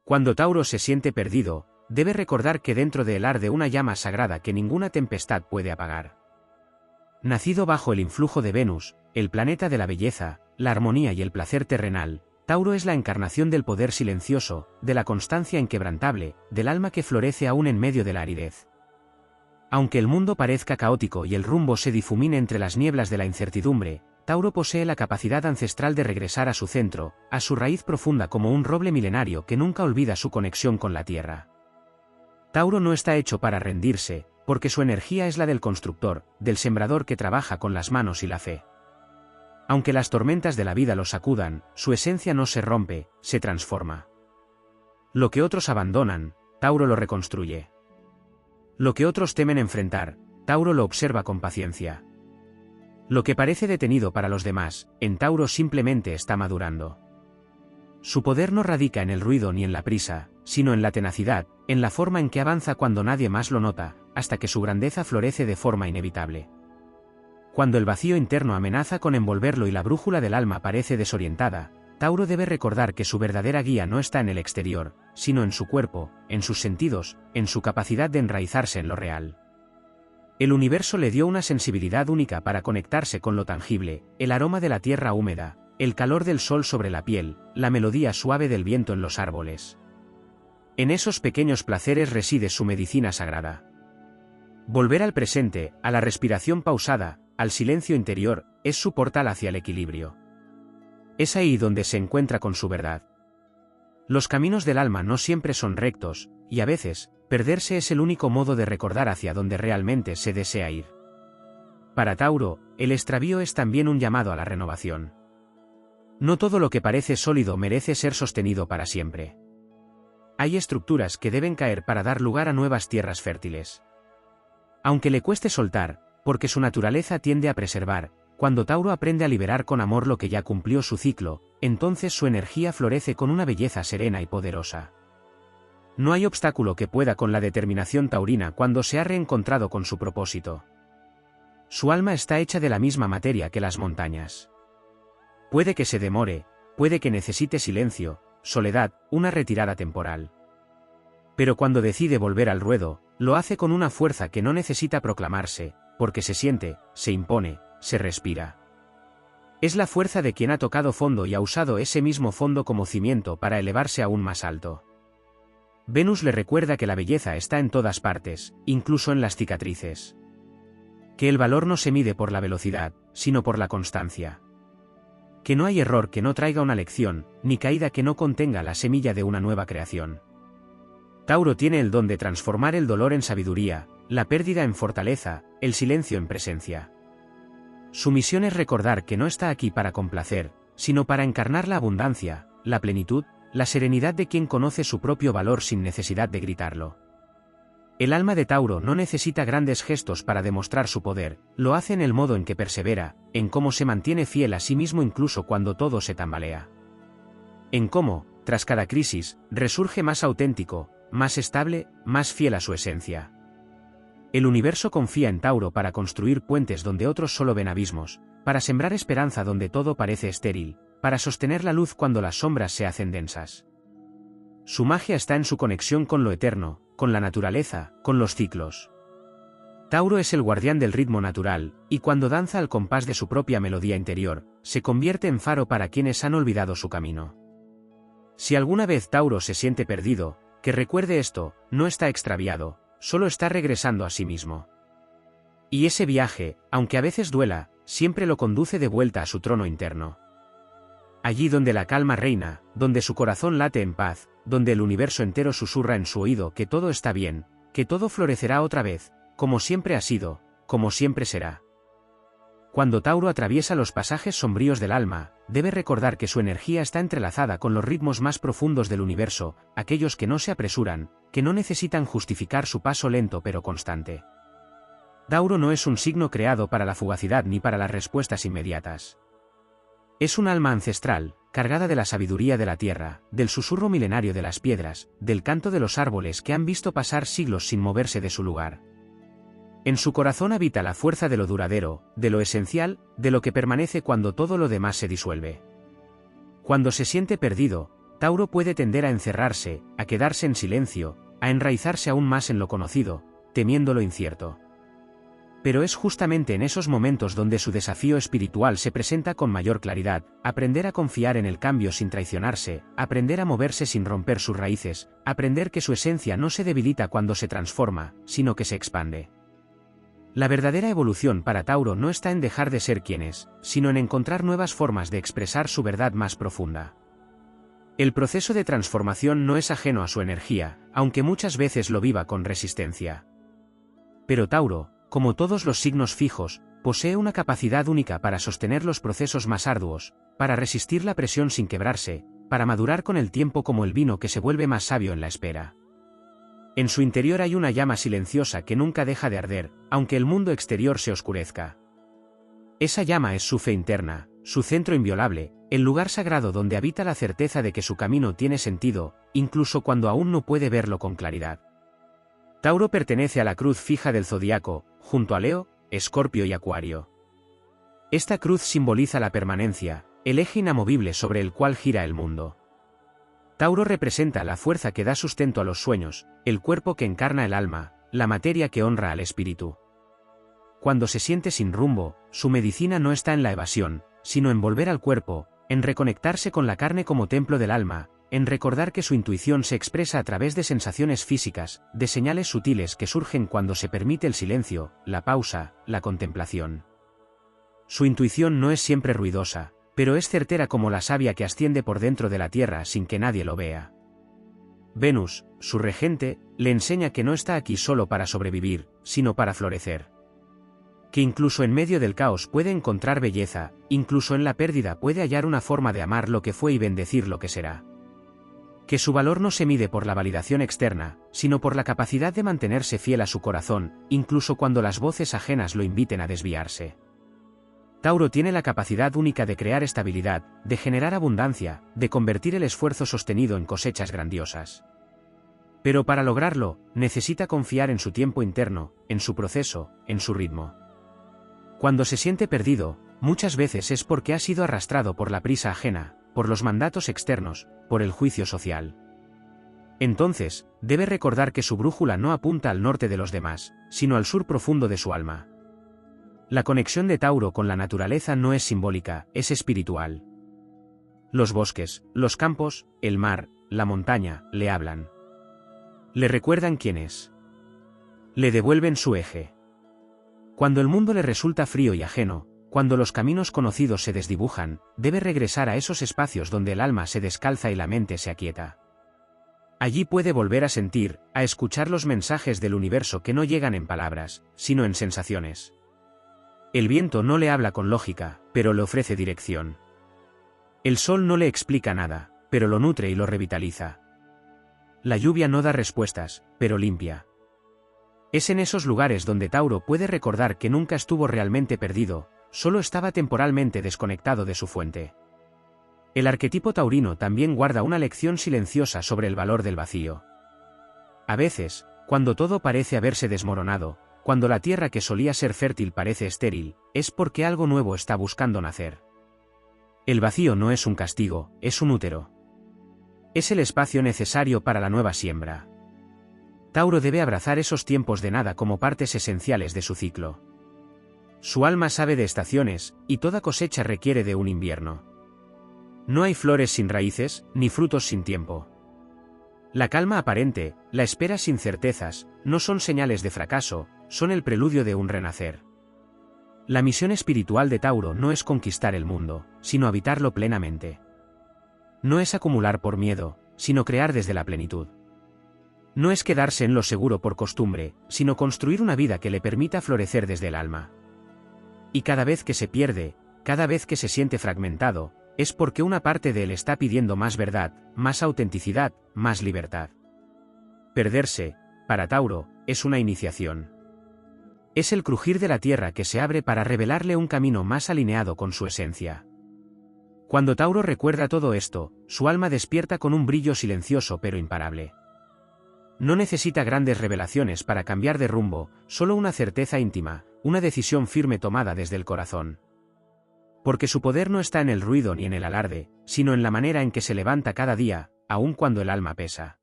Cuando Tauro se siente perdido, debe recordar que dentro de él arde una llama sagrada que ninguna tempestad puede apagar. Nacido bajo el influjo de Venus, el planeta de la belleza, la armonía y el placer terrenal, Tauro es la encarnación del poder silencioso, de la constancia inquebrantable, del alma que florece aún en medio de la aridez. Aunque el mundo parezca caótico y el rumbo se difumine entre las nieblas de la incertidumbre, Tauro posee la capacidad ancestral de regresar a su centro, a su raíz profunda como un roble milenario que nunca olvida su conexión con la tierra. Tauro no está hecho para rendirse, porque su energía es la del constructor, del sembrador que trabaja con las manos y la fe. Aunque las tormentas de la vida lo sacudan, su esencia no se rompe, se transforma. Lo que otros abandonan, Tauro lo reconstruye. Lo que otros temen enfrentar, Tauro lo observa con paciencia. Lo que parece detenido para los demás, en Tauro simplemente está madurando. Su poder no radica en el ruido ni en la prisa, sino en la tenacidad, en la forma en que avanza cuando nadie más lo nota, hasta que su grandeza florece de forma inevitable. Cuando el vacío interno amenaza con envolverlo y la brújula del alma parece desorientada, Tauro debe recordar que su verdadera guía no está en el exterior, sino en su cuerpo, en sus sentidos, en su capacidad de enraizarse en lo real. El universo le dio una sensibilidad única para conectarse con lo tangible, el aroma de la tierra húmeda, el calor del sol sobre la piel, la melodía suave del viento en los árboles. En esos pequeños placeres reside su medicina sagrada. Volver al presente, a la respiración pausada, al silencio interior, es su portal hacia el equilibrio. Es ahí donde se encuentra con su verdad. Los caminos del alma no siempre son rectos, y a veces, perderse es el único modo de recordar hacia donde realmente se desea ir. Para Tauro, el extravío es también un llamado a la renovación. No todo lo que parece sólido merece ser sostenido para siempre. Hay estructuras que deben caer para dar lugar a nuevas tierras fértiles. Aunque le cueste soltar, porque su naturaleza tiende a preservar, cuando Tauro aprende a liberar con amor lo que ya cumplió su ciclo, entonces su energía florece con una belleza serena y poderosa. No hay obstáculo que pueda con la determinación taurina cuando se ha reencontrado con su propósito. Su alma está hecha de la misma materia que las montañas. Puede que se demore, puede que necesite silencio, soledad, una retirada temporal. Pero cuando decide volver al ruedo, lo hace con una fuerza que no necesita proclamarse, porque se siente, se impone, se respira. Es la fuerza de quien ha tocado fondo y ha usado ese mismo fondo como cimiento para elevarse aún más alto. Venus le recuerda que la belleza está en todas partes, incluso en las cicatrices. Que el valor no se mide por la velocidad, sino por la constancia. Que no hay error que no traiga una lección, ni caída que no contenga la semilla de una nueva creación. Tauro tiene el don de transformar el dolor en sabiduría, la pérdida en fortaleza, el silencio en presencia. Su misión es recordar que no está aquí para complacer, sino para encarnar la abundancia, la plenitud, la serenidad de quien conoce su propio valor sin necesidad de gritarlo. El alma de Tauro no necesita grandes gestos para demostrar su poder, lo hace en el modo en que persevera, en cómo se mantiene fiel a sí mismo incluso cuando todo se tambalea. En cómo, tras cada crisis, resurge más auténtico, más estable, más fiel a su esencia. El universo confía en Tauro para construir puentes donde otros solo ven abismos, para sembrar esperanza donde todo parece estéril, para sostener la luz cuando las sombras se hacen densas. Su magia está en su conexión con lo eterno, con la naturaleza, con los ciclos. Tauro es el guardián del ritmo natural, y cuando danza al compás de su propia melodía interior, se convierte en faro para quienes han olvidado su camino. Si alguna vez Tauro se siente perdido, que recuerde esto, no está extraviado, solo está regresando a sí mismo. Y ese viaje, aunque a veces duela, siempre lo conduce de vuelta a su trono interno. Allí donde la calma reina, donde su corazón late en paz, donde el universo entero susurra en su oído que todo está bien, que todo florecerá otra vez, como siempre ha sido, como siempre será. Cuando Tauro atraviesa los pasajes sombríos del alma, debe recordar que su energía está entrelazada con los ritmos más profundos del universo, aquellos que no se apresuran, que no necesitan justificar su paso lento pero constante. Tauro no es un signo creado para la fugacidad ni para las respuestas inmediatas. Es un alma ancestral, cargada de la sabiduría de la tierra, del susurro milenario de las piedras, del canto de los árboles que han visto pasar siglos sin moverse de su lugar. En su corazón habita la fuerza de lo duradero, de lo esencial, de lo que permanece cuando todo lo demás se disuelve. Cuando se siente perdido, Tauro puede tender a encerrarse, a quedarse en silencio, a enraizarse aún más en lo conocido, temiendo lo incierto. Pero es justamente en esos momentos donde su desafío espiritual se presenta con mayor claridad: aprender a confiar en el cambio sin traicionarse, aprender a moverse sin romper sus raíces, aprender que su esencia no se debilita cuando se transforma, sino que se expande. La verdadera evolución para Tauro no está en dejar de ser quien es, sino en encontrar nuevas formas de expresar su verdad más profunda. El proceso de transformación no es ajeno a su energía, aunque muchas veces lo viva con resistencia. Pero Tauro, como todos los signos fijos, posee una capacidad única para sostener los procesos más arduos, para resistir la presión sin quebrarse, para madurar con el tiempo como el vino que se vuelve más sabio en la espera. En su interior hay una llama silenciosa que nunca deja de arder, aunque el mundo exterior se oscurezca. Esa llama es su fe interna, su centro inviolable, el lugar sagrado donde habita la certeza de que su camino tiene sentido, incluso cuando aún no puede verlo con claridad. Tauro pertenece a la cruz fija del zodiaco, junto a Leo, Escorpio y Acuario. Esta cruz simboliza la permanencia, el eje inamovible sobre el cual gira el mundo. Tauro representa la fuerza que da sustento a los sueños, el cuerpo que encarna el alma, la materia que honra al espíritu. Cuando se siente sin rumbo, su medicina no está en la evasión, sino en volver al cuerpo, en reconectarse con la carne como templo del alma, en recordar que su intuición se expresa a través de sensaciones físicas, de señales sutiles que surgen cuando se permite el silencio, la pausa, la contemplación. Su intuición no es siempre ruidosa, pero es certera como la savia que asciende por dentro de la tierra sin que nadie lo vea. Venus, su regente, le enseña que no está aquí solo para sobrevivir, sino para florecer. Que incluso en medio del caos puede encontrar belleza, incluso en la pérdida puede hallar una forma de amar lo que fue y bendecir lo que será. Que su valor no se mide por la validación externa, sino por la capacidad de mantenerse fiel a su corazón, incluso cuando las voces ajenas lo inviten a desviarse. Tauro tiene la capacidad única de crear estabilidad, de generar abundancia, de convertir el esfuerzo sostenido en cosechas grandiosas. Pero para lograrlo, necesita confiar en su tiempo interno, en su proceso, en su ritmo. Cuando se siente perdido, muchas veces es porque ha sido arrastrado por la prisa ajena, por los mandatos externos, por el juicio social. Entonces, debe recordar que su brújula no apunta al norte de los demás, sino al sur profundo de su alma. La conexión de Tauro con la naturaleza no es simbólica, es espiritual. Los bosques, los campos, el mar, la montaña, le hablan. Le recuerdan quién es. Le devuelven su eje. Cuando el mundo le resulta frío y ajeno, cuando los caminos conocidos se desdibujan, debe regresar a esos espacios donde el alma se descalza y la mente se aquieta. Allí puede volver a sentir, a escuchar los mensajes del universo que no llegan en palabras, sino en sensaciones. El viento no le habla con lógica, pero le ofrece dirección. El sol no le explica nada, pero lo nutre y lo revitaliza. La lluvia no da respuestas, pero limpia. Es en esos lugares donde Tauro puede recordar que nunca estuvo realmente perdido, solo estaba temporalmente desconectado de su fuente. El arquetipo taurino también guarda una lección silenciosa sobre el valor del vacío. A veces, cuando todo parece haberse desmoronado, cuando la tierra que solía ser fértil parece estéril, es porque algo nuevo está buscando nacer. El vacío no es un castigo, es un útero. Es el espacio necesario para la nueva siembra. Tauro debe abrazar esos tiempos de nada como partes esenciales de su ciclo. Su alma sabe de estaciones, y toda cosecha requiere de un invierno. No hay flores sin raíces, ni frutos sin tiempo. La calma aparente, la espera sin certezas, no son señales de fracaso, son el preludio de un renacer. La misión espiritual de Tauro no es conquistar el mundo, sino habitarlo plenamente. No es acumular por miedo, sino crear desde la plenitud. No es quedarse en lo seguro por costumbre, sino construir una vida que le permita florecer desde el alma. Y cada vez que se pierde, cada vez que se siente fragmentado, es porque una parte de él está pidiendo más verdad, más autenticidad, más libertad. Perderse, para Tauro, es una iniciación. Es el crujir de la tierra que se abre para revelarle un camino más alineado con su esencia. Cuando Tauro recuerda todo esto, su alma despierta con un brillo silencioso pero imparable. No necesita grandes revelaciones para cambiar de rumbo, solo una certeza íntima, una decisión firme tomada desde el corazón. Porque su poder no está en el ruido ni en el alarde, sino en la manera en que se levanta cada día, aun cuando el alma pesa.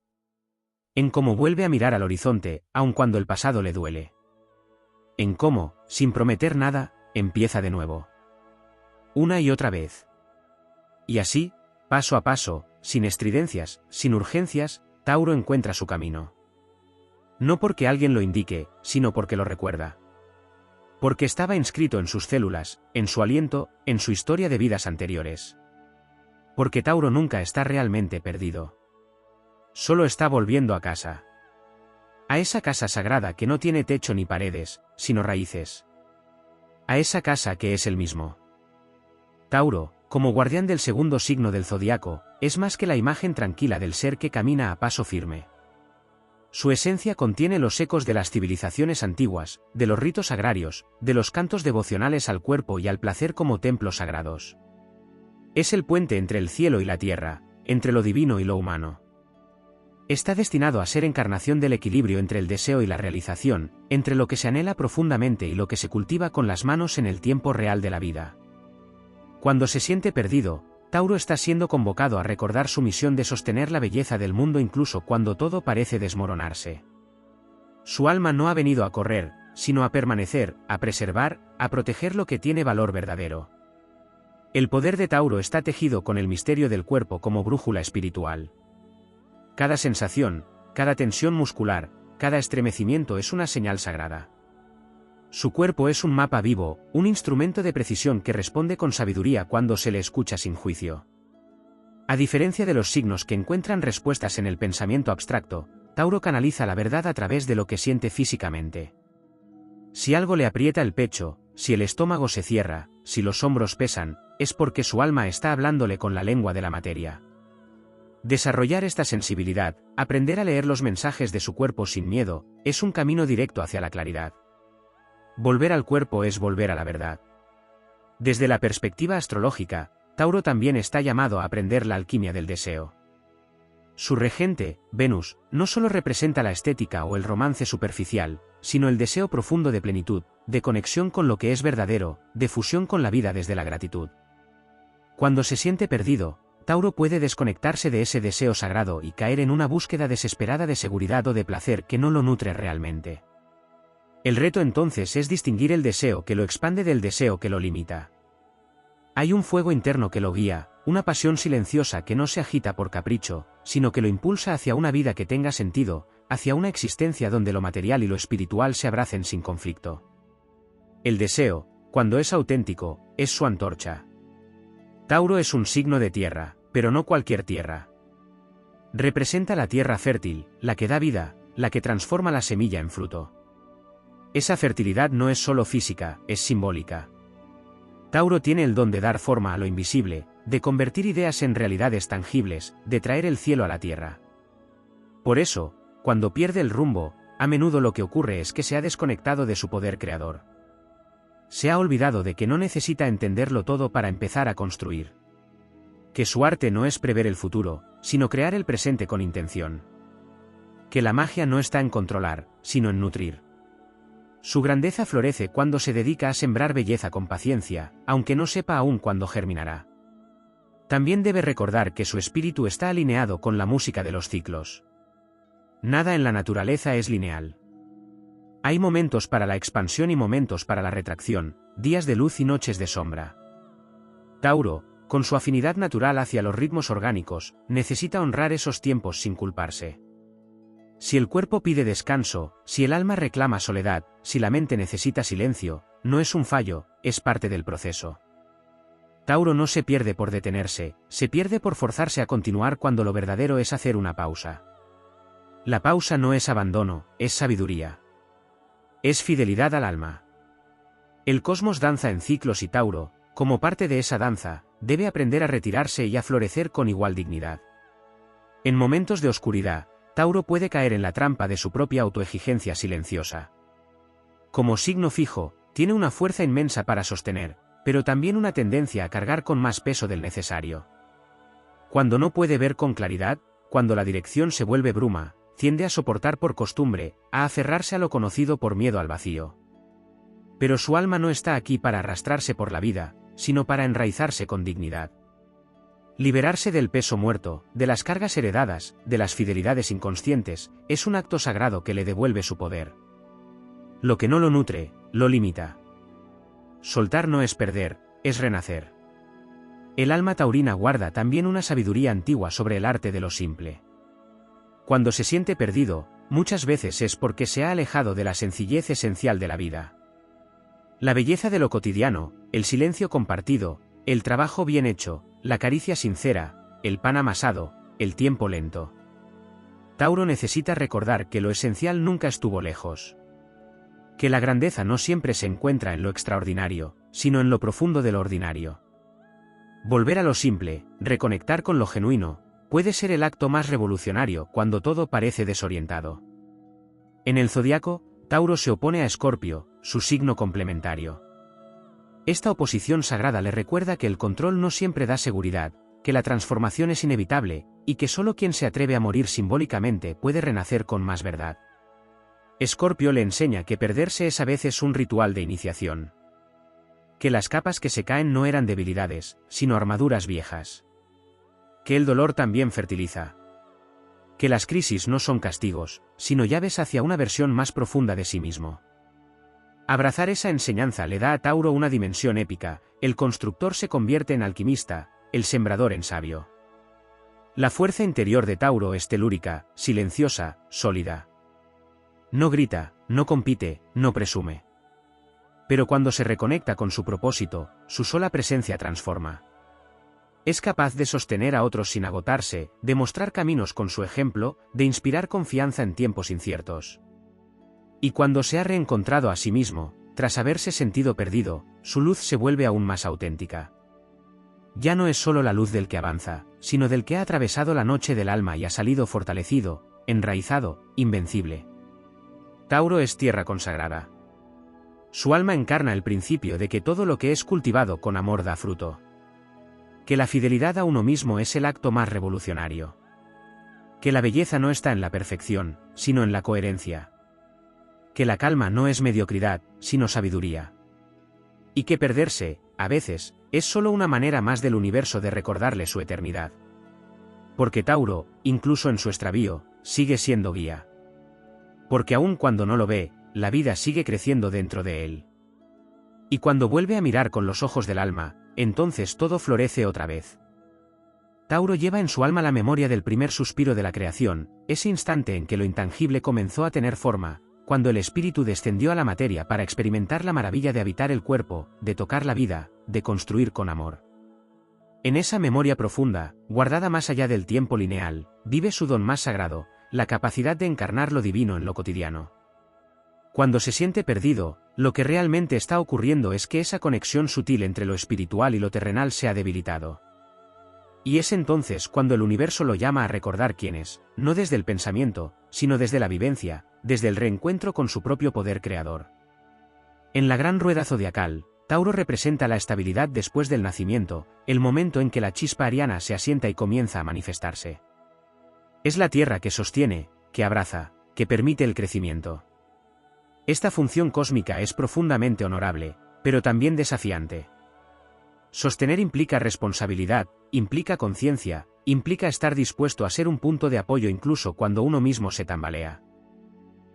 En cómo vuelve a mirar al horizonte, aun cuando el pasado le duele. En cómo, sin prometer nada, empieza de nuevo. Una y otra vez. Y así, paso a paso, sin estridencias, sin urgencias, Tauro encuentra su camino. No porque alguien lo indique, sino porque lo recuerda. Porque estaba inscrito en sus células, en su aliento, en su historia de vidas anteriores. Porque Tauro nunca está realmente perdido. Solo está volviendo a casa. A esa casa sagrada que no tiene techo ni paredes, sino raíces. A esa casa que es él mismo. Tauro, como guardián del segundo signo del zodiaco, es más que la imagen tranquila del ser que camina a paso firme. Su esencia contiene los ecos de las civilizaciones antiguas, de los ritos agrarios, de los cantos devocionales al cuerpo y al placer como templos sagrados. Es el puente entre el cielo y la tierra, entre lo divino y lo humano. Está destinado a ser encarnación del equilibrio entre el deseo y la realización, entre lo que se anhela profundamente y lo que se cultiva con las manos en el tiempo real de la vida. Cuando se siente perdido, Tauro está siendo convocado a recordar su misión de sostener la belleza del mundo incluso cuando todo parece desmoronarse. Su alma no ha venido a correr, sino a permanecer, a preservar, a proteger lo que tiene valor verdadero. El poder de Tauro está tejido con el misterio del cuerpo como brújula espiritual. Cada sensación, cada tensión muscular, cada estremecimiento es una señal sagrada. Su cuerpo es un mapa vivo, un instrumento de precisión que responde con sabiduría cuando se le escucha sin juicio. A diferencia de los signos que encuentran respuestas en el pensamiento abstracto, Tauro canaliza la verdad a través de lo que siente físicamente. Si algo le aprieta el pecho, si el estómago se cierra, si los hombros pesan, es porque su alma está hablándole con la lengua de la materia. Desarrollar esta sensibilidad, aprender a leer los mensajes de su cuerpo sin miedo, es un camino directo hacia la claridad. Volver al cuerpo es volver a la verdad. Desde la perspectiva astrológica, Tauro también está llamado a aprender la alquimia del deseo. Su regente, Venus, no solo representa la estética o el romance superficial, sino el deseo profundo de plenitud, de conexión con lo que es verdadero, de fusión con la vida desde la gratitud. Cuando se siente perdido, Tauro puede desconectarse de ese deseo sagrado y caer en una búsqueda desesperada de seguridad o de placer que no lo nutre realmente. El reto entonces es distinguir el deseo que lo expande del deseo que lo limita. Hay un fuego interno que lo guía, una pasión silenciosa que no se agita por capricho, sino que lo impulsa hacia una vida que tenga sentido, hacia una existencia donde lo material y lo espiritual se abracen sin conflicto. El deseo, cuando es auténtico, es su antorcha. Tauro es un signo de tierra, pero no cualquier tierra. Representa la tierra fértil, la que da vida, la que transforma la semilla en fruto. Esa fertilidad no es solo física, es simbólica. Tauro tiene el don de dar forma a lo invisible, de convertir ideas en realidades tangibles, de traer el cielo a la tierra. Por eso, cuando pierde el rumbo, a menudo lo que ocurre es que se ha desconectado de su poder creador. Se ha olvidado de que no necesita entenderlo todo para empezar a construir. Que su arte no es prever el futuro, sino crear el presente con intención. Que la magia no está en controlar, sino en nutrir. Su grandeza florece cuando se dedica a sembrar belleza con paciencia, aunque no sepa aún cuándo germinará. También debe recordar que su espíritu está alineado con la música de los ciclos. Nada en la naturaleza es lineal. Hay momentos para la expansión y momentos para la retracción, días de luz y noches de sombra. Tauro, con su afinidad natural hacia los ritmos orgánicos, necesita honrar esos tiempos sin culparse. Si el cuerpo pide descanso, si el alma reclama soledad, si la mente necesita silencio, no es un fallo, es parte del proceso. Tauro no se pierde por detenerse, se pierde por forzarse a continuar cuando lo verdadero es hacer una pausa. La pausa no es abandono, es sabiduría. Es fidelidad al alma. El cosmos danza en ciclos y Tauro, como parte de esa danza, debe aprender a retirarse y a florecer con igual dignidad. En momentos de oscuridad, Tauro puede caer en la trampa de su propia autoexigencia silenciosa. Como signo fijo, tiene una fuerza inmensa para sostener, pero también una tendencia a cargar con más peso del necesario. Cuando no puede ver con claridad, cuando la dirección se vuelve bruma, tiende a soportar por costumbre, a aferrarse a lo conocido por miedo al vacío. Pero su alma no está aquí para arrastrarse por la vida, sino para enraizarse con dignidad. Liberarse del peso muerto, de las cargas heredadas, de las fidelidades inconscientes, es un acto sagrado que le devuelve su poder. Lo que no lo nutre, lo limita. Soltar no es perder, es renacer. El alma taurina guarda también una sabiduría antigua sobre el arte de lo simple. Cuando se siente perdido, muchas veces es porque se ha alejado de la sencillez esencial de la vida. La belleza de lo cotidiano, el silencio compartido, el trabajo bien hecho, la caricia sincera, el pan amasado, el tiempo lento. Tauro necesita recordar que lo esencial nunca estuvo lejos. Que la grandeza no siempre se encuentra en lo extraordinario, sino en lo profundo de lo ordinario. Volver a lo simple, reconectar con lo genuino, puede ser el acto más revolucionario cuando todo parece desorientado. En el zodiaco, Tauro se opone a Escorpio, su signo complementario. Esta oposición sagrada le recuerda que el control no siempre da seguridad, que la transformación es inevitable, y que solo quien se atreve a morir simbólicamente puede renacer con más verdad. Escorpio le enseña que perderse es a veces un ritual de iniciación. Que las capas que se caen no eran debilidades, sino armaduras viejas. Que el dolor también fertiliza. Que las crisis no son castigos, sino llaves hacia una versión más profunda de sí mismo. Abrazar esa enseñanza le da a Tauro una dimensión épica, el constructor se convierte en alquimista, el sembrador en sabio. La fuerza interior de Tauro es telúrica, silenciosa, sólida. No grita, no compite, no presume. Pero cuando se reconecta con su propósito, su sola presencia transforma. Es capaz de sostener a otros sin agotarse, de mostrar caminos con su ejemplo, de inspirar confianza en tiempos inciertos. Y cuando se ha reencontrado a sí mismo, tras haberse sentido perdido, su luz se vuelve aún más auténtica. Ya no es solo la luz del que avanza, sino del que ha atravesado la noche del alma y ha salido fortalecido, enraizado, invencible. Tauro es tierra consagrada. Su alma encarna el principio de que todo lo que es cultivado con amor da fruto. Que la fidelidad a uno mismo es el acto más revolucionario. Que la belleza no está en la perfección, sino en la coherencia. Que la calma no es mediocridad, sino sabiduría. Y que perderse, a veces, es solo una manera más del universo de recordarle su eternidad. Porque Tauro, incluso en su extravío, sigue siendo guía. Porque aun cuando no lo ve, la vida sigue creciendo dentro de él. Y cuando vuelve a mirar con los ojos del alma, entonces todo florece otra vez. Tauro lleva en su alma la memoria del primer suspiro de la creación, ese instante en que lo intangible comenzó a tener forma, cuando el espíritu descendió a la materia para experimentar la maravilla de habitar el cuerpo, de tocar la vida, de construir con amor. En esa memoria profunda, guardada más allá del tiempo lineal, vive su don más sagrado, la capacidad de encarnar lo divino en lo cotidiano. Cuando se siente perdido, lo que realmente está ocurriendo es que esa conexión sutil entre lo espiritual y lo terrenal se ha debilitado. Y es entonces cuando el universo lo llama a recordar quién es, no desde el pensamiento, sino desde la vivencia, desde el reencuentro con su propio poder creador. En la gran rueda zodiacal, Tauro representa la estabilidad después del nacimiento, el momento en que la chispa ariana se asienta y comienza a manifestarse. Es la tierra que sostiene, que abraza, que permite el crecimiento. Esta función cósmica es profundamente honorable, pero también desafiante. Sostener implica responsabilidad, implica conciencia, implica estar dispuesto a ser un punto de apoyo incluso cuando uno mismo se tambalea.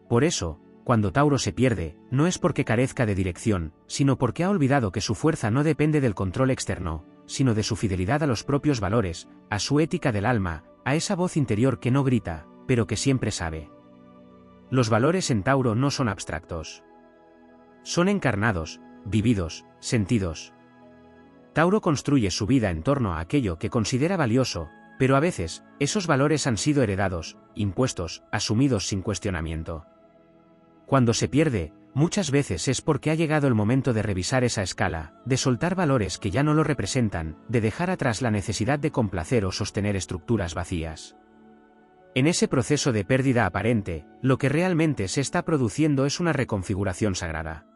Por eso, cuando Tauro se pierde, no es porque carezca de dirección, sino porque ha olvidado que su fuerza no depende del control externo, sino de su fidelidad a los propios valores, a su ética del alma, a esa voz interior que no grita, pero que siempre sabe. Los valores en Tauro no son abstractos. Son encarnados, vividos, sentidos. Tauro construye su vida en torno a aquello que considera valioso, pero a veces, esos valores han sido heredados, impuestos, asumidos sin cuestionamiento. Cuando se pierde, muchas veces es porque ha llegado el momento de revisar esa escala, de soltar valores que ya no lo representan, de dejar atrás la necesidad de complacer o sostener estructuras vacías. En ese proceso de pérdida aparente, lo que realmente se está produciendo es una reconfiguración sagrada.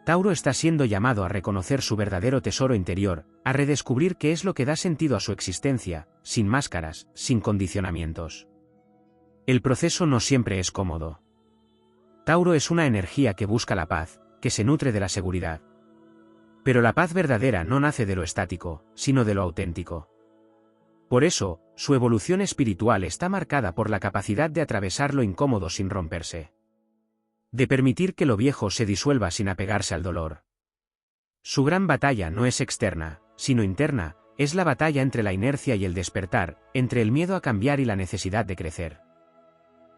Tauro está siendo llamado a reconocer su verdadero tesoro interior, a redescubrir qué es lo que da sentido a su existencia, sin máscaras, sin condicionamientos. El proceso no siempre es cómodo. Tauro es una energía que busca la paz, que se nutre de la seguridad. Pero la paz verdadera no nace de lo estático, sino de lo auténtico. Por eso, su evolución espiritual está marcada por la capacidad de atravesar lo incómodo sin romperse. De permitir que lo viejo se disuelva sin apegarse al dolor. Su gran batalla no es externa, sino interna, es la batalla entre la inercia y el despertar, entre el miedo a cambiar y la necesidad de crecer.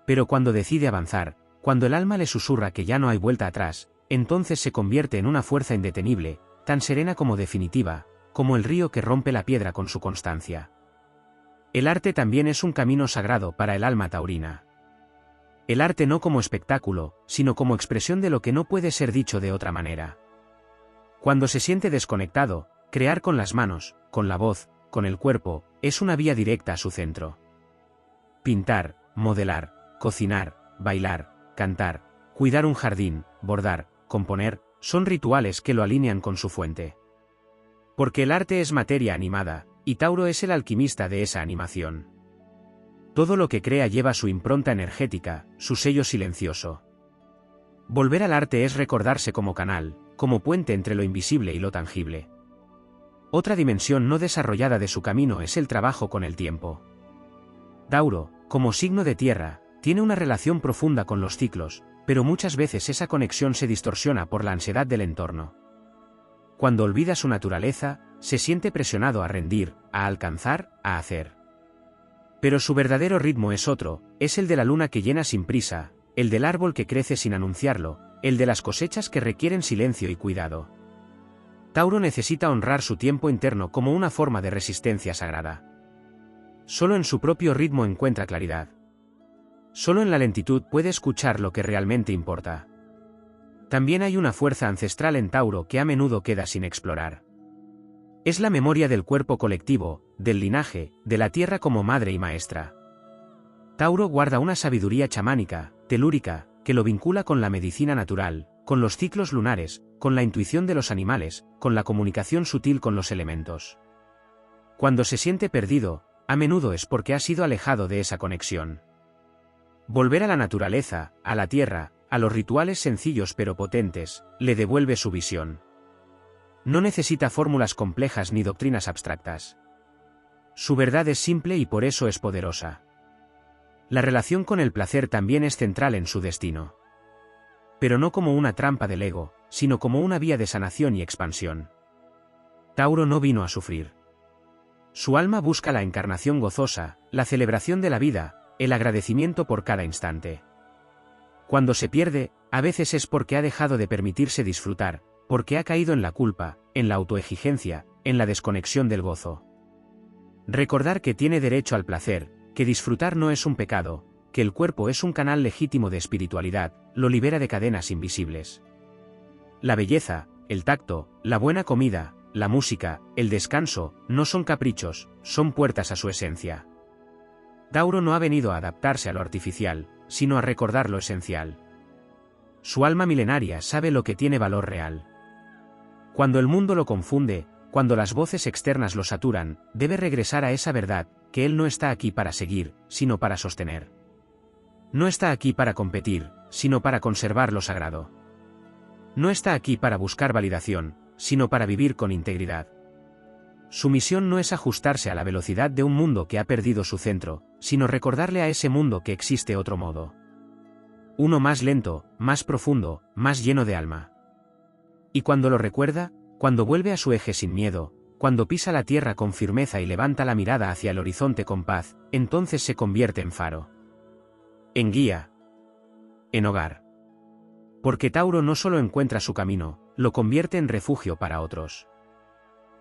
Pero cuando decide avanzar, cuando el alma le susurra que ya no hay vuelta atrás, entonces se convierte en una fuerza indetenible, tan serena como definitiva, como el río que rompe la piedra con su constancia. El arte también es un camino sagrado para el alma taurina. El arte no como espectáculo, sino como expresión de lo que no puede ser dicho de otra manera. Cuando se siente desconectado, crear con las manos, con la voz, con el cuerpo, es una vía directa a su centro. Pintar, modelar, cocinar, bailar, cantar, cuidar un jardín, bordar, componer, son rituales que lo alinean con su fuente. Porque el arte es materia animada, y Tauro es el alquimista de esa animación. Todo lo que crea lleva su impronta energética, su sello silencioso. Volver al arte es recordarse como canal, como puente entre lo invisible y lo tangible. Otra dimensión no desarrollada de su camino es el trabajo con el tiempo. Tauro, como signo de tierra, tiene una relación profunda con los ciclos, pero muchas veces esa conexión se distorsiona por la ansiedad del entorno. Cuando olvida su naturaleza, se siente presionado a rendir, a alcanzar, a hacer. Pero su verdadero ritmo es otro, es el de la luna que llena sin prisa, el del árbol que crece sin anunciarlo, el de las cosechas que requieren silencio y cuidado. Tauro necesita honrar su tiempo interno como una forma de resistencia sagrada. Solo en su propio ritmo encuentra claridad. Solo en la lentitud puede escuchar lo que realmente importa. También hay una fuerza ancestral en Tauro que a menudo queda sin explorar. Es la memoria del cuerpo colectivo, del linaje, de la tierra como madre y maestra. Tauro guarda una sabiduría chamánica, telúrica, que lo vincula con la medicina natural, con los ciclos lunares, con la intuición de los animales, con la comunicación sutil con los elementos. Cuando se siente perdido, a menudo es porque ha sido alejado de esa conexión. Volver a la naturaleza, a la tierra, a los rituales sencillos pero potentes, le devuelve su visión. No necesita fórmulas complejas ni doctrinas abstractas. Su verdad es simple y por eso es poderosa. La relación con el placer también es central en su destino. Pero no como una trampa del ego, sino como una vía de sanación y expansión. Tauro no vino a sufrir. Su alma busca la encarnación gozosa, la celebración de la vida, el agradecimiento por cada instante. Cuando se pierde, a veces es porque ha dejado de permitirse disfrutar, porque ha caído en la culpa, en la autoexigencia, en la desconexión del gozo. Recordar que tiene derecho al placer, que disfrutar no es un pecado, que el cuerpo es un canal legítimo de espiritualidad, lo libera de cadenas invisibles. La belleza, el tacto, la buena comida, la música, el descanso, no son caprichos, son puertas a su esencia. Tauro no ha venido a adaptarse a lo artificial, sino a recordar lo esencial. Su alma milenaria sabe lo que tiene valor real. Cuando el mundo lo confunde, cuando las voces externas lo saturan, debe regresar a esa verdad, que él no está aquí para seguir, sino para sostener. No está aquí para competir, sino para conservar lo sagrado. No está aquí para buscar validación, sino para vivir con integridad. Su misión no es ajustarse a la velocidad de un mundo que ha perdido su centro, sino recordarle a ese mundo que existe otro modo. Uno más lento, más profundo, más lleno de alma. Y cuando lo recuerda, cuando vuelve a su eje sin miedo, cuando pisa la tierra con firmeza y levanta la mirada hacia el horizonte con paz, entonces se convierte en faro. En guía. En hogar. Porque Tauro no solo encuentra su camino, lo convierte en refugio para otros.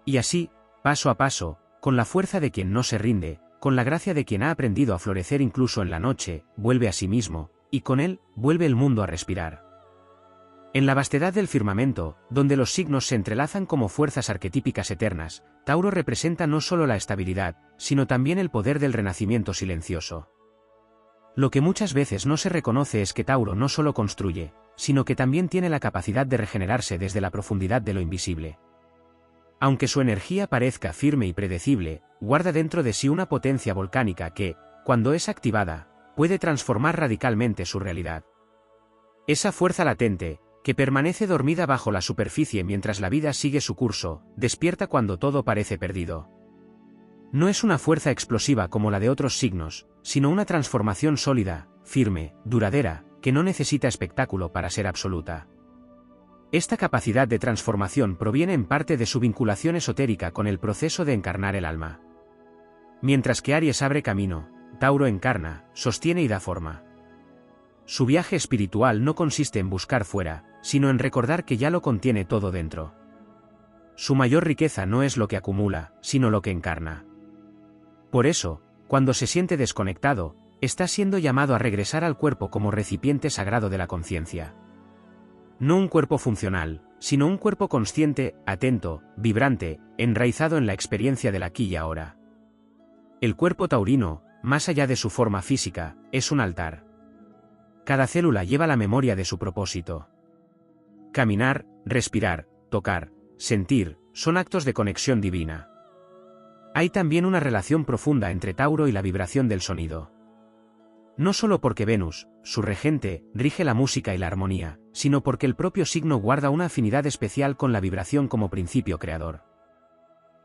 Y así, paso a paso, con la fuerza de quien no se rinde, con la gracia de quien ha aprendido a florecer incluso en la noche, vuelve a sí mismo, y con él, vuelve el mundo a respirar. En la vastedad del firmamento, donde los signos se entrelazan como fuerzas arquetípicas eternas, Tauro representa no solo la estabilidad, sino también el poder del renacimiento silencioso. Lo que muchas veces no se reconoce es que Tauro no solo construye, sino que también tiene la capacidad de regenerarse desde la profundidad de lo invisible. Aunque su energía parezca firme y predecible, guarda dentro de sí una potencia volcánica que, cuando es activada, puede transformar radicalmente su realidad. Esa fuerza latente, que permanece dormida bajo la superficie mientras la vida sigue su curso, despierta cuando todo parece perdido. No es una fuerza explosiva como la de otros signos, sino una transformación sólida, firme, duradera, que no necesita espectáculo para ser absoluta. Esta capacidad de transformación proviene en parte de su vinculación esotérica con el proceso de encarnar el alma. Mientras que Aries abre camino, Tauro encarna, sostiene y da forma. Su viaje espiritual no consiste en buscar fuera, sino en recordar que ya lo contiene todo dentro. Su mayor riqueza no es lo que acumula, sino lo que encarna. Por eso, cuando se siente desconectado, está siendo llamado a regresar al cuerpo como recipiente sagrado de la conciencia. No un cuerpo funcional, sino un cuerpo consciente, atento, vibrante, enraizado en la experiencia del aquí y ahora. El cuerpo taurino, más allá de su forma física, es un altar. Cada célula lleva la memoria de su propósito. Caminar, respirar, tocar, sentir, son actos de conexión divina. Hay también una relación profunda entre Tauro y la vibración del sonido. No solo porque Venus, su regente, rige la música y la armonía, sino porque el propio signo guarda una afinidad especial con la vibración como principio creador.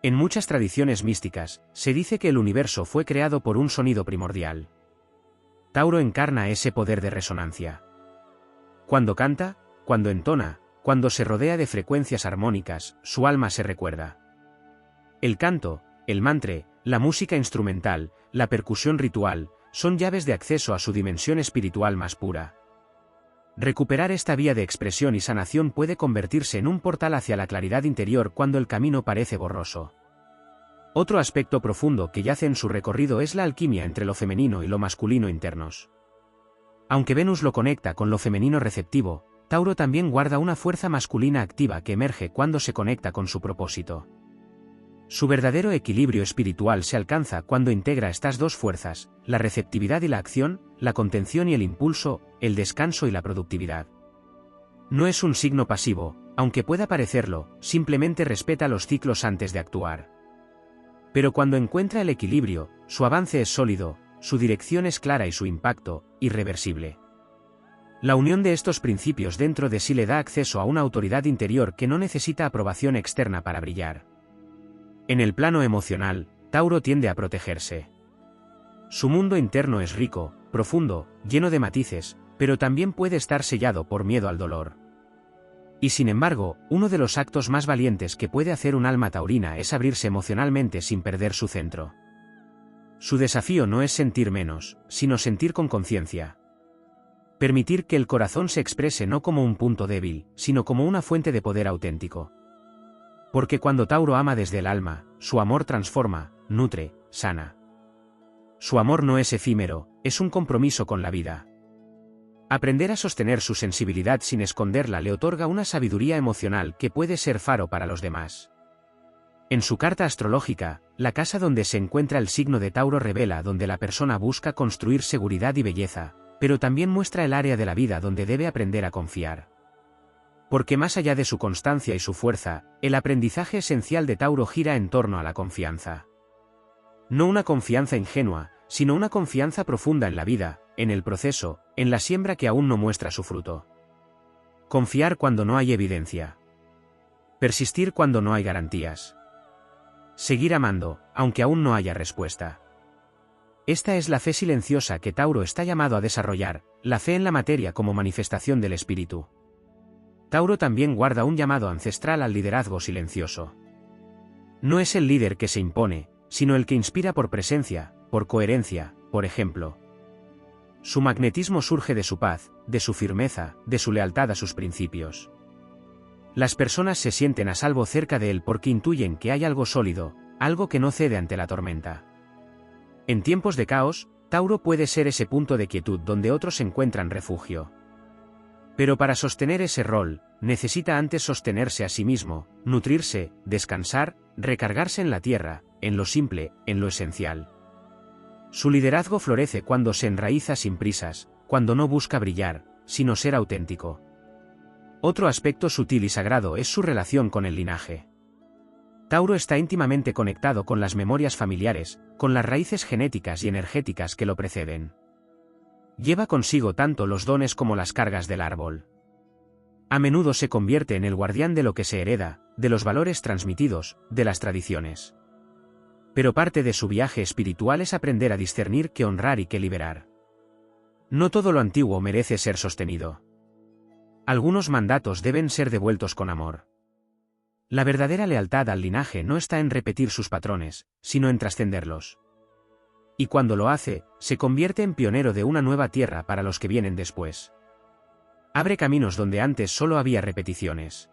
En muchas tradiciones místicas, se dice que el universo fue creado por un sonido primordial. Tauro encarna ese poder de resonancia. Cuando canta, cuando entona, cuando se rodea de frecuencias armónicas, su alma se recuerda. El canto, el mantra, la música instrumental, la percusión ritual, son llaves de acceso a su dimensión espiritual más pura. Recuperar esta vía de expresión y sanación puede convertirse en un portal hacia la claridad interior cuando el camino parece borroso. Otro aspecto profundo que yace en su recorrido es la alquimia entre lo femenino y lo masculino internos. Aunque Venus lo conecta con lo femenino receptivo, Tauro también guarda una fuerza masculina activa que emerge cuando se conecta con su propósito. Su verdadero equilibrio espiritual se alcanza cuando integra estas dos fuerzas, la receptividad y la acción, la contención y el impulso, el descanso y la productividad. No es un signo pasivo, aunque pueda parecerlo, simplemente respeta los ciclos antes de actuar. Pero cuando encuentra el equilibrio, su avance es sólido, su dirección es clara y su impacto, irreversible. La unión de estos principios dentro de sí le da acceso a una autoridad interior que no necesita aprobación externa para brillar. En el plano emocional, Tauro tiende a protegerse. Su mundo interno es rico, profundo, lleno de matices, pero también puede estar sellado por miedo al dolor. Y sin embargo, uno de los actos más valientes que puede hacer un alma taurina es abrirse emocionalmente sin perder su centro. Su desafío no es sentir menos, sino sentir con conciencia. Permitir que el corazón se exprese no como un punto débil, sino como una fuente de poder auténtico. Porque cuando Tauro ama desde el alma, su amor transforma, nutre, sana. Su amor no es efímero, es un compromiso con la vida. Aprender a sostener su sensibilidad sin esconderla le otorga una sabiduría emocional que puede ser faro para los demás. En su carta astrológica, la casa donde se encuentra el signo de Tauro revela donde la persona busca construir seguridad y belleza, pero también muestra el área de la vida donde debe aprender a confiar. Porque más allá de su constancia y su fuerza, el aprendizaje esencial de Tauro gira en torno a la confianza. No una confianza ingenua, sino una confianza profunda en la vida, en el proceso, en la siembra que aún no muestra su fruto. Confiar cuando no hay evidencia. Persistir cuando no hay garantías. Seguir amando, aunque aún no haya respuesta. Esta es la fe silenciosa que Tauro está llamado a desarrollar, la fe en la materia como manifestación del espíritu. Tauro también guarda un llamado ancestral al liderazgo silencioso. No es el líder que se impone, sino el que inspira por presencia, por coherencia, por ejemplo. Su magnetismo surge de su paz, de su firmeza, de su lealtad a sus principios. Las personas se sienten a salvo cerca de él porque intuyen que hay algo sólido, algo que no cede ante la tormenta. En tiempos de caos, Tauro puede ser ese punto de quietud donde otros encuentran refugio. Pero para sostener ese rol, necesita antes sostenerse a sí mismo, nutrirse, descansar, recargarse en la tierra, en lo simple, en lo esencial. Su liderazgo florece cuando se enraiza sin prisas, cuando no busca brillar, sino ser auténtico. Otro aspecto sutil y sagrado es su relación con el linaje. Tauro está íntimamente conectado con las memorias familiares, con las raíces genéticas y energéticas que lo preceden. Lleva consigo tanto los dones como las cargas del árbol. A menudo se convierte en el guardián de lo que se hereda, de los valores transmitidos, de las tradiciones. Pero parte de su viaje espiritual es aprender a discernir qué honrar y qué liberar. No todo lo antiguo merece ser sostenido. Algunos mandatos deben ser devueltos con amor. La verdadera lealtad al linaje no está en repetir sus patrones, sino en trascenderlos. Y cuando lo hace, se convierte en pionero de una nueva tierra para los que vienen después. Abre caminos donde antes solo había repeticiones.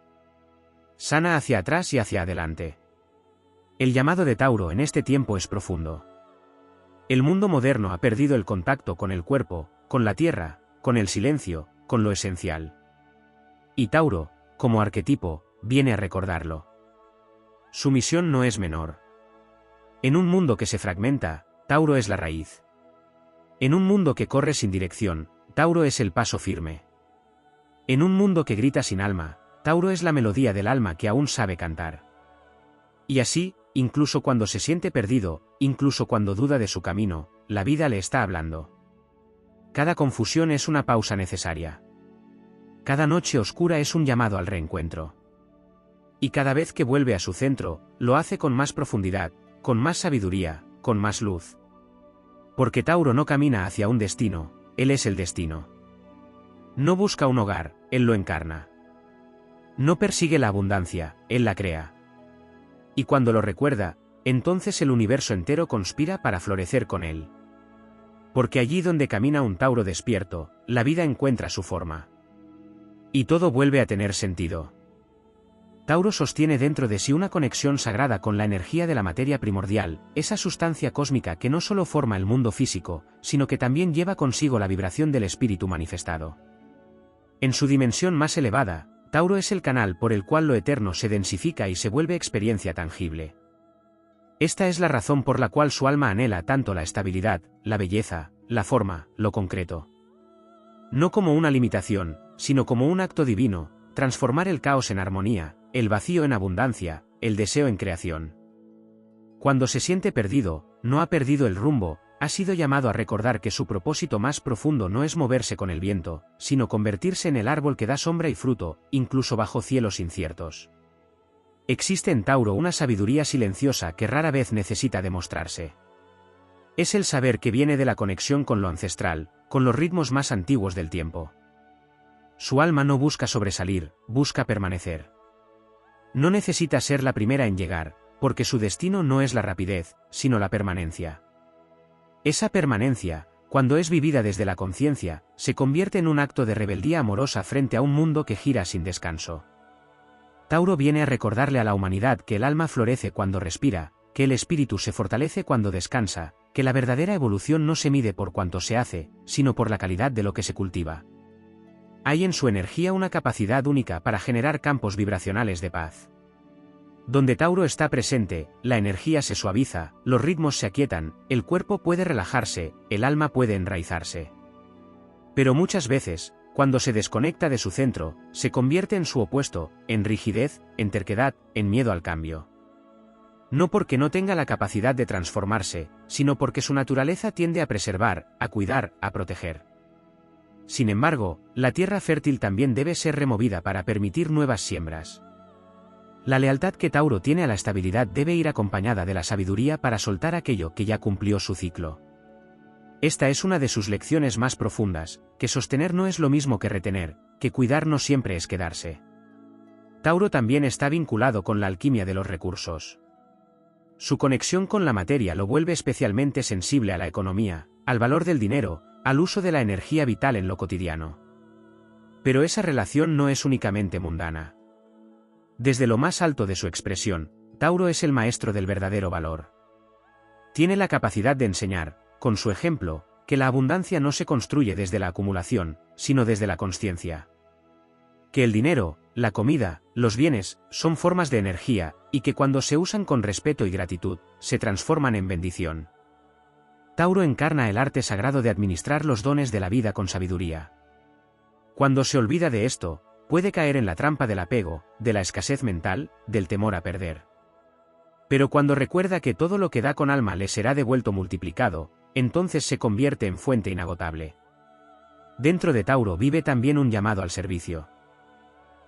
Sana hacia atrás y hacia adelante. El llamado de Tauro en este tiempo es profundo. El mundo moderno ha perdido el contacto con el cuerpo, con la tierra, con el silencio, con lo esencial. Y Tauro, como arquetipo, viene a recordarlo. Su misión no es menor. En un mundo que se fragmenta, Tauro es la raíz. En un mundo que corre sin dirección, Tauro es el paso firme. En un mundo que grita sin alma, Tauro es la melodía del alma que aún sabe cantar. Y así, incluso cuando se siente perdido, incluso cuando duda de su camino, la vida le está hablando. Cada confusión es una pausa necesaria. Cada noche oscura es un llamado al reencuentro. Y cada vez que vuelve a su centro, lo hace con más profundidad, con más sabiduría, con más luz. Porque Tauro no camina hacia un destino, él es el destino. No busca un hogar, él lo encarna. No persigue la abundancia, él la crea. Y cuando lo recuerda, entonces el universo entero conspira para florecer con él. Porque allí donde camina un Tauro despierto, la vida encuentra su forma. Y todo vuelve a tener sentido. Tauro sostiene dentro de sí una conexión sagrada con la energía de la materia primordial, esa sustancia cósmica que no solo forma el mundo físico, sino que también lleva consigo la vibración del espíritu manifestado. En su dimensión más elevada, Tauro es el canal por el cual lo eterno se densifica y se vuelve experiencia tangible. Esta es la razón por la cual su alma anhela tanto la estabilidad, la belleza, la forma, lo concreto. No como una limitación, sino como un acto divino, transformar el caos en armonía, el vacío en abundancia, el deseo en creación. Cuando se siente perdido, no ha perdido el rumbo, ha sido llamado a recordar que su propósito más profundo no es moverse con el viento, sino convertirse en el árbol que da sombra y fruto, incluso bajo cielos inciertos. Existe en Tauro una sabiduría silenciosa que rara vez necesita demostrarse. Es el saber que viene de la conexión con lo ancestral, con los ritmos más antiguos del tiempo. Su alma no busca sobresalir, busca permanecer. No necesita ser la primera en llegar, porque su destino no es la rapidez, sino la permanencia. Esa permanencia, cuando es vivida desde la conciencia, se convierte en un acto de rebeldía amorosa frente a un mundo que gira sin descanso. Tauro viene a recordarle a la humanidad que el alma florece cuando respira, que el espíritu se fortalece cuando descansa, que la verdadera evolución no se mide por cuanto se hace, sino por la calidad de lo que se cultiva. Hay en su energía una capacidad única para generar campos vibracionales de paz. Donde Tauro está presente, la energía se suaviza, los ritmos se aquietan, el cuerpo puede relajarse, el alma puede enraizarse. Pero muchas veces, cuando se desconecta de su centro, se convierte en su opuesto, en rigidez, en terquedad, en miedo al cambio. No porque no tenga la capacidad de transformarse, sino porque su naturaleza tiende a preservar, a cuidar, a proteger. Sin embargo, la tierra fértil también debe ser removida para permitir nuevas siembras. La lealtad que Tauro tiene a la estabilidad debe ir acompañada de la sabiduría para soltar aquello que ya cumplió su ciclo. Esta es una de sus lecciones más profundas, que sostener no es lo mismo que retener, que cuidar no siempre es quedarse. Tauro también está vinculado con la alquimia de los recursos. Su conexión con la materia lo vuelve especialmente sensible a la economía, al valor del dinero, al uso de la energía vital en lo cotidiano. Pero esa relación no es únicamente mundana. Desde lo más alto de su expresión, Tauro es el maestro del verdadero valor. Tiene la capacidad de enseñar, con su ejemplo, que la abundancia no se construye desde la acumulación, sino desde la consciencia. Que el dinero, la comida, los bienes, son formas de energía, y que cuando se usan con respeto y gratitud, se transforman en bendición. Tauro encarna el arte sagrado de administrar los dones de la vida con sabiduría. Cuando se olvida de esto, puede caer en la trampa del apego, de la escasez mental, del temor a perder. Pero cuando recuerda que todo lo que da con alma le será devuelto multiplicado, entonces se convierte en fuente inagotable. Dentro de Tauro vive también un llamado al servicio.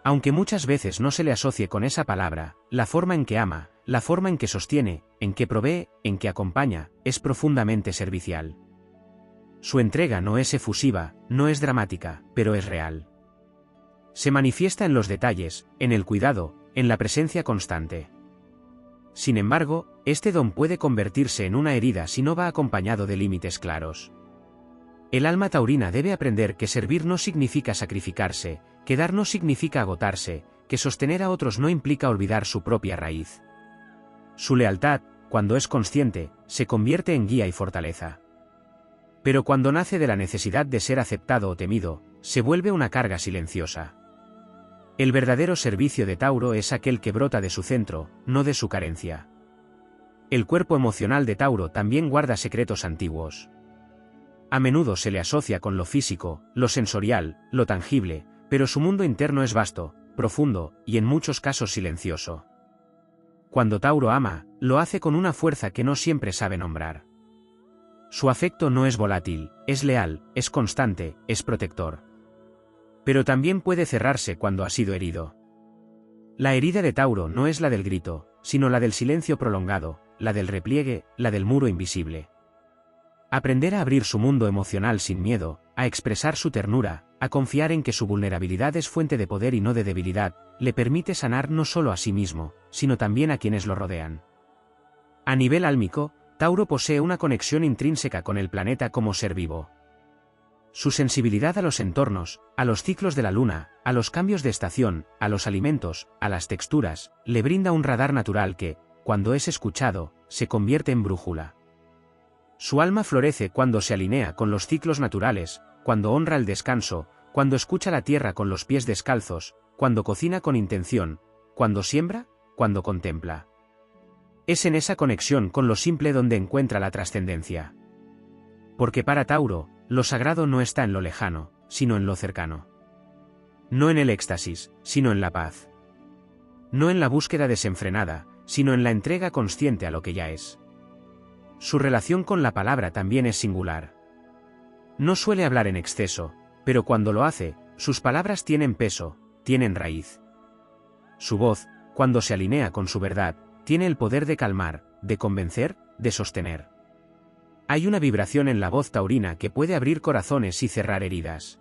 Aunque muchas veces no se le asocie con esa palabra, la forma en que ama, la forma en que sostiene, en que provee, en que acompaña, es profundamente servicial. Su entrega no es efusiva, no es dramática, pero es real. Se manifiesta en los detalles, en el cuidado, en la presencia constante. Sin embargo, este don puede convertirse en una herida si no va acompañado de límites claros. El alma taurina debe aprender que servir no significa sacrificarse, que dar no significa agotarse, que sostener a otros no implica olvidar su propia raíz. Su lealtad, cuando es consciente, se convierte en guía y fortaleza. Pero cuando nace de la necesidad de ser aceptado o temido, se vuelve una carga silenciosa. El verdadero servicio de Tauro es aquel que brota de su centro, no de su carencia. El cuerpo emocional de Tauro también guarda secretos antiguos. A menudo se le asocia con lo físico, lo sensorial, lo tangible, pero su mundo interno es vasto, profundo, y en muchos casos silencioso. Cuando Tauro ama, lo hace con una fuerza que no siempre sabe nombrar. Su afecto no es volátil, es leal, es constante, es protector. Pero también puede cerrarse cuando ha sido herido. La herida de Tauro no es la del grito, sino la del silencio prolongado, la del repliegue, la del muro invisible. Aprender a abrir su mundo emocional sin miedo, a expresar su ternura, a confiar en que su vulnerabilidad es fuente de poder y no de debilidad, le permite sanar no solo a sí mismo, sino también a quienes lo rodean. A nivel álmico, Tauro posee una conexión intrínseca con el planeta como ser vivo. Su sensibilidad a los entornos, a los ciclos de la luna, a los cambios de estación, a los alimentos, a las texturas, le brinda un radar natural que, cuando es escuchado, se convierte en brújula. Su alma florece cuando se alinea con los ciclos naturales, cuando honra el descanso, cuando escucha la tierra con los pies descalzos, cuando cocina con intención, cuando siembra, cuando contempla. Es en esa conexión con lo simple donde encuentra la trascendencia. Porque para Tauro, lo sagrado no está en lo lejano, sino en lo cercano. No en el éxtasis, sino en la paz. No en la búsqueda desenfrenada, sino en la entrega consciente a lo que ya es. Su relación con la palabra también es singular. No suele hablar en exceso, pero cuando lo hace, sus palabras tienen peso, tienen raíz. Su voz, cuando se alinea con su verdad, tiene el poder de calmar, de convencer, de sostener. Hay una vibración en la voz taurina que puede abrir corazones y cerrar heridas.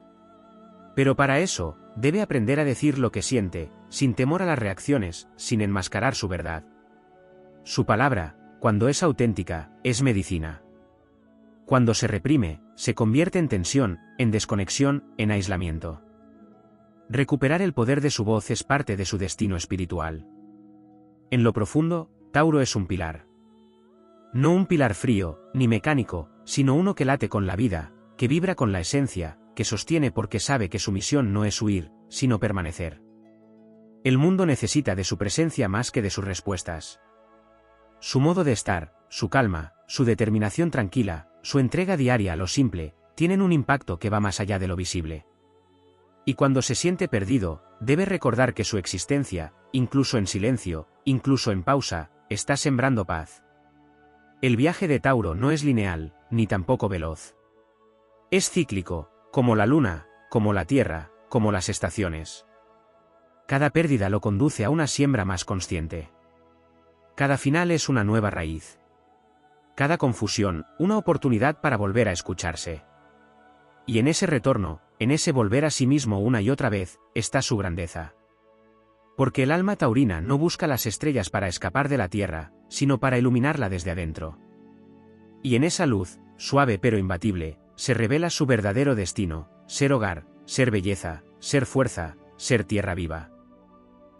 Pero para eso, debe aprender a decir lo que siente, sin temor a las reacciones, sin enmascarar su verdad. Su palabra, cuando es auténtica, es medicina. Cuando se reprime, se convierte en tensión, en desconexión, en aislamiento. Recuperar el poder de su voz es parte de su destino espiritual. En lo profundo, Tauro es un pilar. No un pilar frío, ni mecánico, sino uno que late con la vida, que vibra con la esencia, que sostiene porque sabe que su misión no es huir, sino permanecer. El mundo necesita de su presencia más que de sus respuestas. Su modo de estar, su calma, su determinación tranquila, su entrega diaria a lo simple, tienen un impacto que va más allá de lo visible. Y cuando se siente perdido, debe recordar que su existencia, incluso en silencio, incluso en pausa, está sembrando paz. El viaje de Tauro no es lineal, ni tampoco veloz. Es cíclico, como la luna, como la tierra, como las estaciones. Cada pérdida lo conduce a una siembra más consciente. Cada final es una nueva raíz. Cada confusión, una oportunidad para volver a escucharse. Y en ese retorno, en ese volver a sí mismo una y otra vez, está su grandeza. Porque el alma taurina no busca las estrellas para escapar de la tierra, sino para iluminarla desde adentro. Y en esa luz, suave pero imbatible, se revela su verdadero destino, ser hogar, ser belleza, ser fuerza, ser tierra viva.